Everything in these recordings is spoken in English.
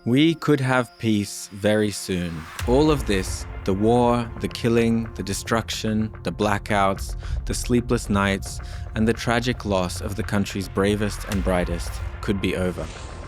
We could have peace very soon. All of this, the war, the killing, the destruction, the blackouts, the sleepless nights, and the tragic loss of the country's bravest and brightest, could be over.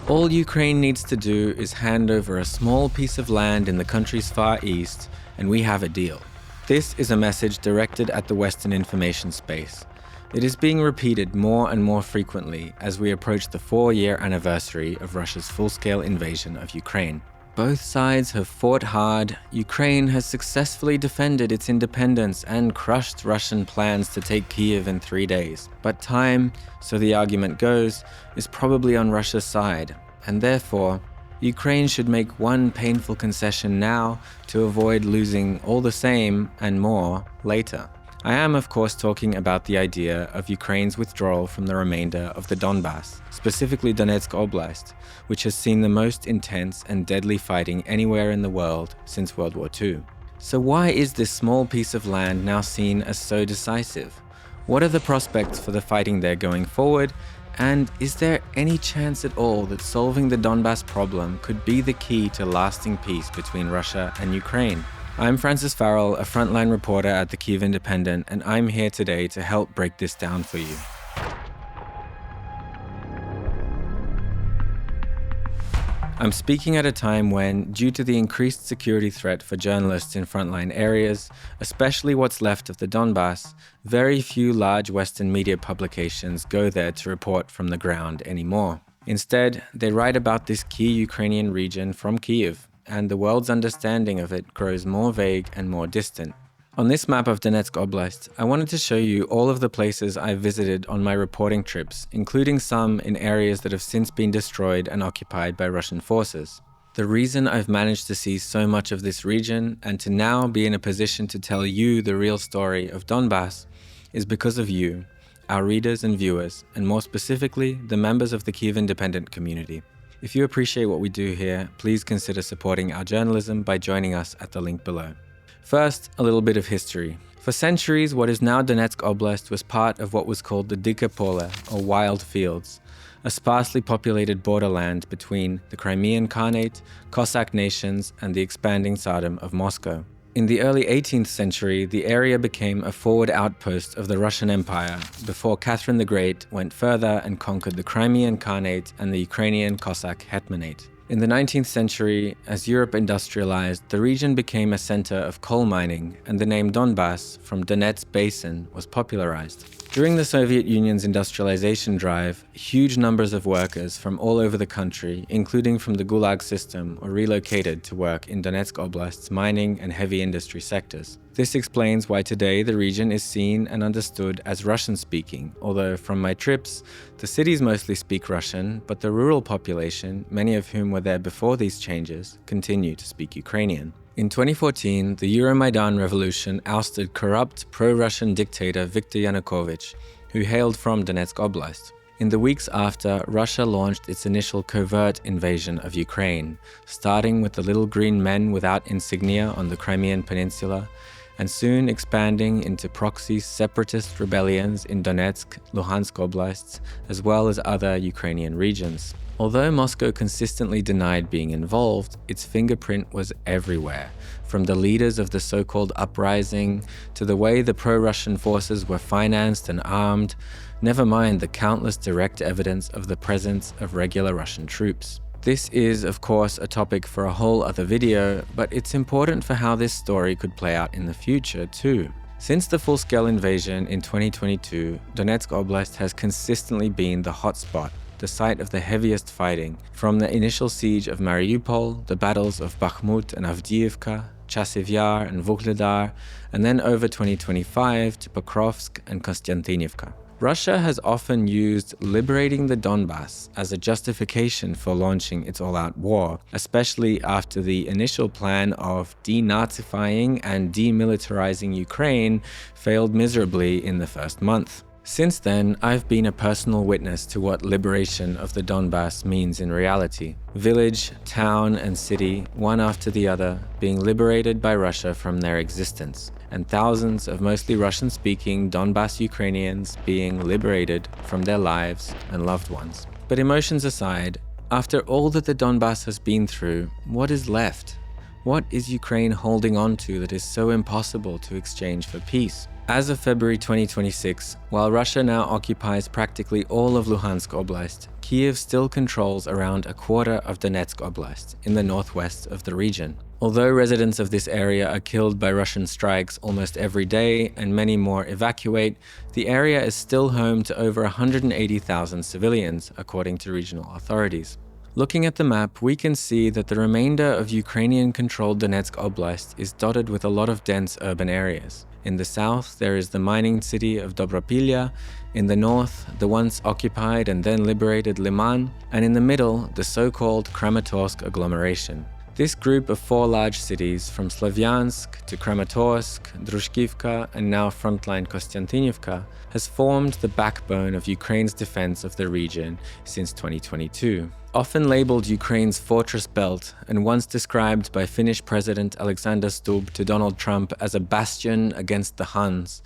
All Ukraine needs to do is hand over a small piece of land in the country's far east, and we have a deal. This is a message directed at the Western information space. It is being repeated more and more frequently as we approach the 4-year anniversary of Russia's full-scale invasion of Ukraine. Both sides have fought hard. Ukraine has successfully defended its independence and crushed Russian plans to take Kyiv in 3 days. But time, so the argument goes, is probably on Russia's side, and therefore, Ukraine should make one painful concession now to avoid losing all the same and more later. I am, of course, talking about the idea of Ukraine's withdrawal from the remainder of the Donbas, specifically Donetsk Oblast, which has seen the most intense and deadly fighting anywhere in the world since World War II. So why is this small piece of land now seen as so decisive? What are the prospects for the fighting there going forward? And is there any chance at all that solving the Donbas problem could be the key to lasting peace between Russia and Ukraine? I'm Farrell, a frontline reporter at the Kyiv Independent, and I'm here today to help break this down for you. I'm speaking at a time when, due to the increased security threat for journalists in frontline areas, especially what's left of the Donbas, very few large Western media publications go there to report from the ground anymore. Instead, they write about this key Ukrainian region from Kyiv, and the world's understanding of it grows more vague and more distant. On this map of Donetsk Oblast, I wanted to show you all of the places I've visited on my reporting trips, including some in areas that have since been destroyed and occupied by Russian forces. The reason I've managed to see so much of this region and to now be in a position to tell you the real story of Donbas is because of you, our readers and viewers, and more specifically, the members of the Kyiv Independent community. If you appreciate what we do here, please consider supporting our journalism by joining us at the link below. First, a little bit of history. For centuries, what is now Donetsk Oblast was part of what was called the Dike Pole, or Wild Fields, a sparsely populated borderland between the Crimean Khanate, Cossack nations, and the expanding Tsardom of Moscow. In the early 18th century, the area became a forward outpost of the Russian Empire before Catherine the Great went further and conquered the Crimean Khanate and the Ukrainian Cossack Hetmanate. In the 19th century, as Europe industrialized, the region became a center of coal mining, and the name Donbas, from Donetsk Basin, was popularized. During the Soviet Union's industrialization drive, huge numbers of workers from all over the country, including from the Gulag system, were relocated to work in Donetsk Oblast's mining and heavy industry sectors. This explains why today the region is seen and understood as Russian-speaking, although from my trips, the cities mostly speak Russian, but the rural population, many of whom were there before these changes, continue to speak Ukrainian. In 2014, the Euromaidan revolution ousted corrupt pro-Russian dictator Viktor Yanukovych, who hailed from Donetsk Oblast. In the weeks after, Russia launched its initial covert invasion of Ukraine, starting with the little green men without insignia on the Crimean Peninsula, and soon expanding into proxy separatist rebellions in Donetsk, Luhansk Oblasts, as well as other Ukrainian regions. Although Moscow consistently denied being involved, its fingerprint was everywhere, from the leaders of the so-called uprising to the way the pro-Russian forces were financed and armed, never mind the countless direct evidence of the presence of regular Russian troops. This is, of course, a topic for a whole other video, but it's important for how this story could play out in the future, too. Since the full-scale invasion in 2022, Donetsk Oblast has consistently been the hotspot, the site of the heaviest fighting, from the initial siege of Mariupol, the battles of Bakhmut and Avdiivka, Chasiv Yar and Vuhledar, and then over 2025 to Pokrovsk and Konstantinivka. Russia has often used liberating the Donbas as a justification for launching its all-out war, especially after the initial plan of denazifying and demilitarizing Ukraine failed miserably in the first month. Since then, I've been a personal witness to what liberation of the Donbas means in reality. Village, town, and city, one after the other, being liberated by Russia from their existence, and thousands of mostly Russian-speaking Donbas Ukrainians being liberated from their lives and loved ones. But emotions aside, After all that the Donbas has been through, what is left? What is Ukraine holding on to that is so impossible to exchange for peace? As of February 2026, while Russia now occupies practically all of Luhansk Oblast, Kyiv still controls around a quarter of Donetsk Oblast in the northwest of the region. Although residents of this area are killed by Russian strikes almost every day and many more evacuate, the area is still home to over 180,000 civilians, according to regional authorities. Looking at the map, we can see that the remainder of Ukrainian-controlled Donetsk Oblast is dotted with a lot of dense urban areas. In the south, there is the mining city of Dobropilya, in the north, the once occupied and then liberated Liman, and in the middle, the so-called Kramatorsk agglomeration. This group of 4 large cities, from Slavyansk to Kramatorsk, Drushkivka, and now frontline Kostiantynivka, has formed the backbone of Ukraine's defense of the region since 2022. Often labeled Ukraine's fortress belt and once described by Finnish President Alexander Stubb to Donald Trump as a bastion against the Huns,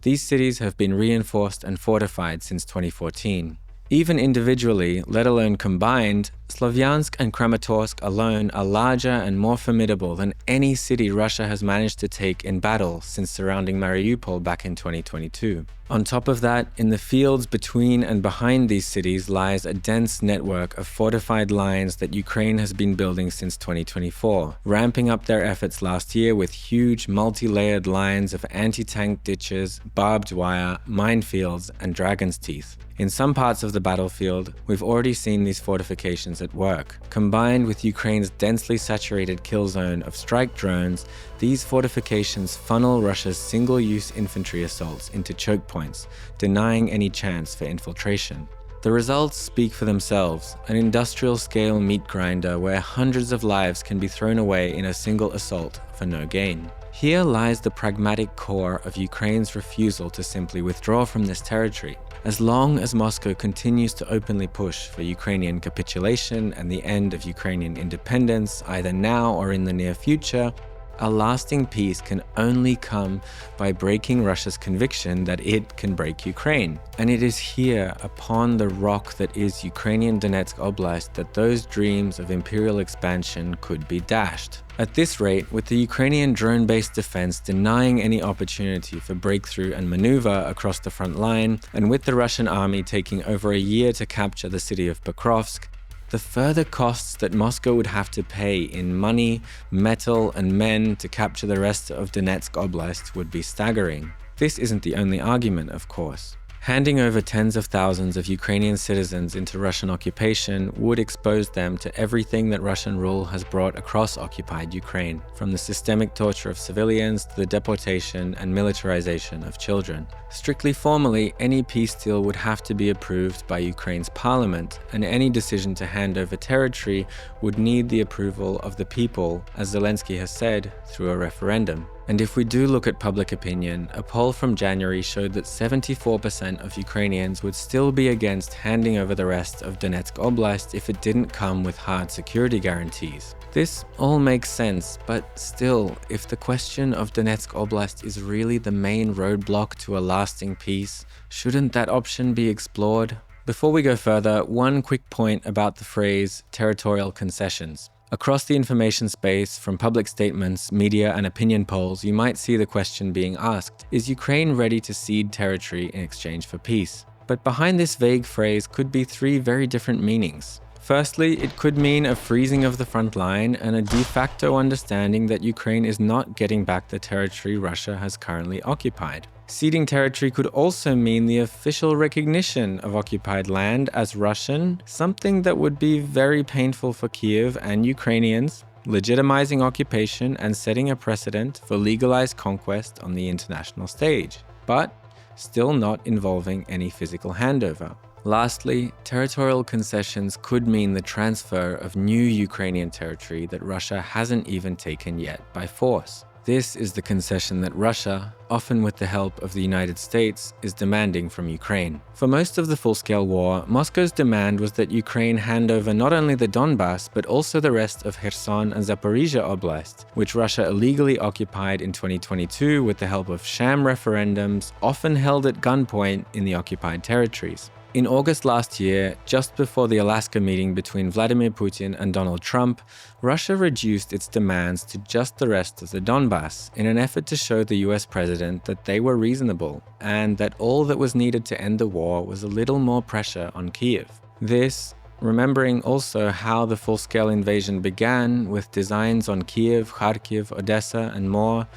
these cities have been reinforced and fortified since 2014. Even individually, let alone combined, Slavyansk and Kramatorsk alone are larger and more formidable than any city Russia has managed to take in battle since surrounding Mariupol back in 2022. On top of that, in the fields between and behind these cities lies a dense network of fortified lines that Ukraine has been building since 2024, ramping up their efforts last year with huge multi-layered lines of anti-tank ditches, barbed wire, minefields, and dragon's teeth. In some parts of the battlefield, we've already seen these fortifications at work. Combined with Ukraine's densely saturated kill zone of strike drones, these fortifications funnel Russia's single-use infantry assaults into choke points, denying any chance for infiltration. The results speak for themselves, an industrial-scale meat grinder where hundreds of lives can be thrown away in a single assault for no gain. Here lies the pragmatic core of Ukraine's refusal to simply withdraw from this territory. As long as Moscow continues to openly push for Ukrainian capitulation and the end of Ukrainian independence, either now or in the near future, a lasting peace can only come by breaking Russia's conviction that it can break Ukraine. And it is here, upon the rock that is Ukrainian Donetsk Oblast, that those dreams of imperial expansion could be dashed. At this rate, with the Ukrainian drone-based defense denying any opportunity for breakthrough and maneuver across the front line, and with the Russian army taking over a year to capture the city of Pokrovsk, the further costs that Moscow would have to pay in money, metal, and men to capture the rest of Donetsk Oblast would be staggering. This isn't the only argument, of course. Handing over tens of thousands of Ukrainian citizens into Russian occupation would expose them to everything that Russian rule has brought across occupied Ukraine, from the systemic torture of civilians to the deportation and militarization of children. Strictly formally, any peace deal would have to be approved by Ukraine's parliament, and any decision to hand over territory would need the approval of the people, as Zelensky has said, through a referendum. And if we do look at public opinion, a poll from January showed that 74% of Ukrainians would still be against handing over the rest of Donetsk Oblast if it didn't come with hard security guarantees. This all makes sense, but still, if the question of Donetsk Oblast is really the main roadblock to a lasting peace, shouldn't that option be explored? Before we go further, one quick point about the phrase territorial concessions. Across the information space, from public statements, media, and opinion polls, you might see the question being asked, is Ukraine ready to cede territory in exchange for peace? But behind this vague phrase could be 3 very different meanings. Firstly, it could mean a freezing of the front line and a de facto understanding that Ukraine is not getting back the territory Russia has currently occupied. Ceding territory could also mean the official recognition of occupied land as Russian, something that would be very painful for Kyiv and Ukrainians, legitimizing occupation and setting a precedent for legalized conquest on the international stage, but still not involving any physical handover. Lastly, territorial concessions could mean the transfer of new Ukrainian territory that Russia hasn't even taken yet by force. This is the concession that Russia, often with the help of the United States, is demanding from Ukraine. For most of the full-scale war, Moscow's demand was that Ukraine hand over not only the Donbas, but also the rest of Kherson and Zaporizhia Oblast, which Russia illegally occupied in 2022 with the help of sham referendums, often held at gunpoint in the occupied territories. In August last year, just before the Alaska meeting between Vladimir Putin and Donald Trump, Russia reduced its demands to just the rest of the Donbas in an effort to show the US president that they were reasonable and that all that was needed to end the war was a little more pressure on Kyiv. This, remembering also how the full-scale invasion began with designs on Kyiv, Kharkiv, Odessa, and more,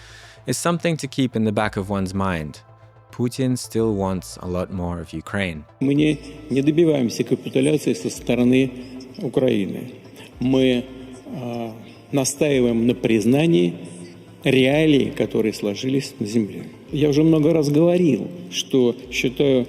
is something to keep in the back of one's mind. Putin still wants a lot more of Ukraine. Мы не добиваемся капитуляции со стороны Украины. Мы настаиваем на признании реалий, которые сложились на земле. Я уже много раз говорил, что считаю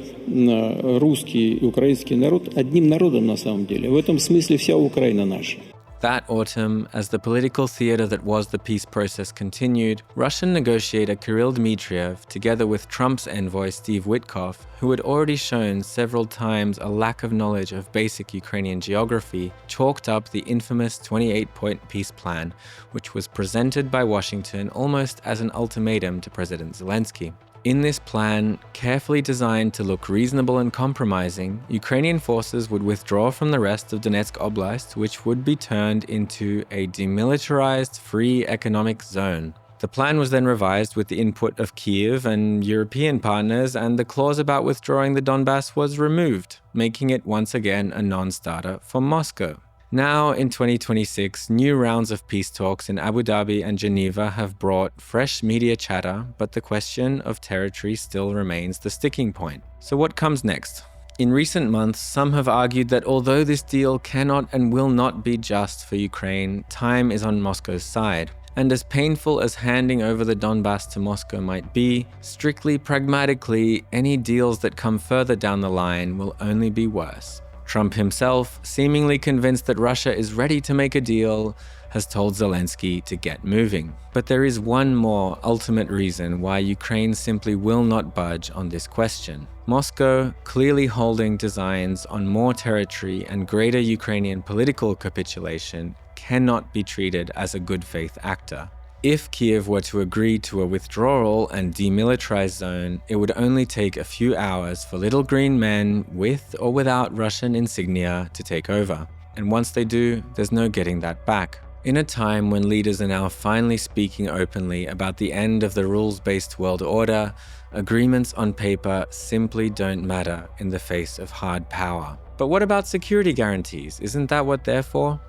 русский и украинский народ одним народом на самом деле. В этом смысле вся Украина наша. That autumn, as the political theater that was the peace process continued, Russian negotiator Kirill Dmitriev, together with Trump's envoy Steve Witkoff, who had already shown several times a lack of knowledge of basic Ukrainian geography, chalked up the infamous 28-point peace plan, which was presented by Washington almost as an ultimatum to President Zelensky. In this plan, carefully designed to look reasonable and compromising, Ukrainian forces would withdraw from the rest of Donetsk Oblast, which would be turned into a demilitarized, free economic zone. The plan was then revised with the input of Kyiv and European partners, and the clause about withdrawing the Donbas was removed, making it once again a non-starter for Moscow. Now, in 2026, new rounds of peace talks in Abu Dhabi and Geneva have brought fresh media chatter, but the question of territory still remains the sticking point. So what comes next? In recent months, some have argued that although this deal cannot and will not be just for Ukraine, time is on Moscow's side. And as painful as handing over the Donbas to Moscow might be, strictly pragmatically, any deals that come further down the line will only be worse. Trump himself, seemingly convinced that Russia is ready to make a deal, has told Zelensky to get moving. But there is one more ultimate reason why Ukraine simply will not budge on this question. Moscow, clearly holding designs on more territory and greater Ukrainian political capitulation, cannot be treated as a good faith actor. If Kyiv were to agree to a withdrawal and demilitarized zone, it would only take a few hours for little green men with or without Russian insignia to take over. And once they do, there's no getting that back. In a time when leaders are now finally speaking openly about the end of the rules-based world order, agreements on paper simply don't matter in the face of hard power. But what about security guarantees? Isn't that what they're for?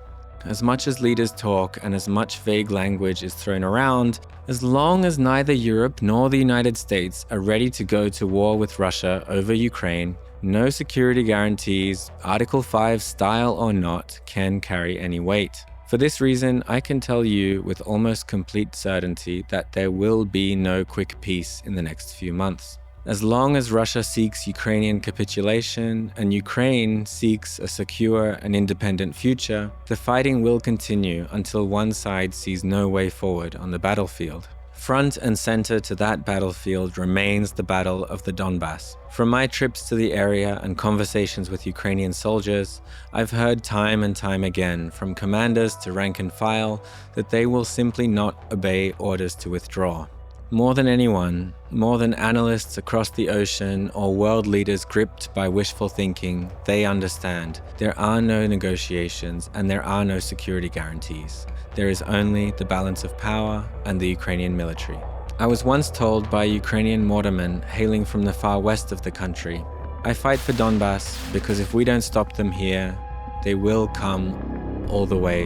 As much as leaders talk and as much vague language is thrown around, as long as neither Europe nor the United States are ready to go to war with Russia over Ukraine, no security guarantees, Article 5 style or not, can carry any weight. For this reason, I can tell you with almost complete certainty that there will be no quick peace in the next few months. As long as Russia seeks Ukrainian capitulation and Ukraine seeks a secure and independent future, the fighting will continue until one side sees no way forward on the battlefield. Front and center to that battlefield remains the Battle of the Donbas. From my trips to the area and conversations with Ukrainian soldiers, I've heard time and time again from commanders to rank and file that they will simply not obey orders to withdraw. More than anyone, more than analysts across the ocean or world leaders gripped by wishful thinking, they understand there are no negotiations and there are no security guarantees. There is only the balance of power and the Ukrainian military. I was once told by Ukrainian mortarmen hailing from the far west of the country, I fight for Donbas because if we don't stop them here, they will come all the way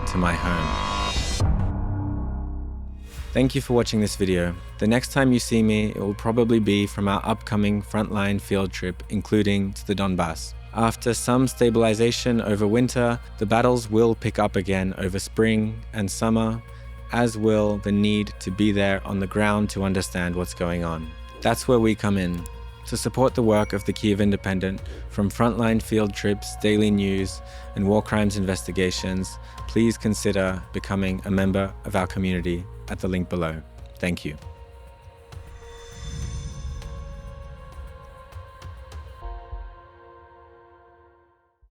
to my home. Thank you for watching this video. The next time you see me, it will probably be from our upcoming frontline field trip, including to the Donbas. After some stabilization over winter, the battles will pick up again over spring and summer, as will the need to be there on the ground to understand what's going on. That's where we come in. To support the work of the Kyiv Independent, from frontline field trips, daily news, and war crimes investigations, please consider becoming a member of our community at the link below. Thank you.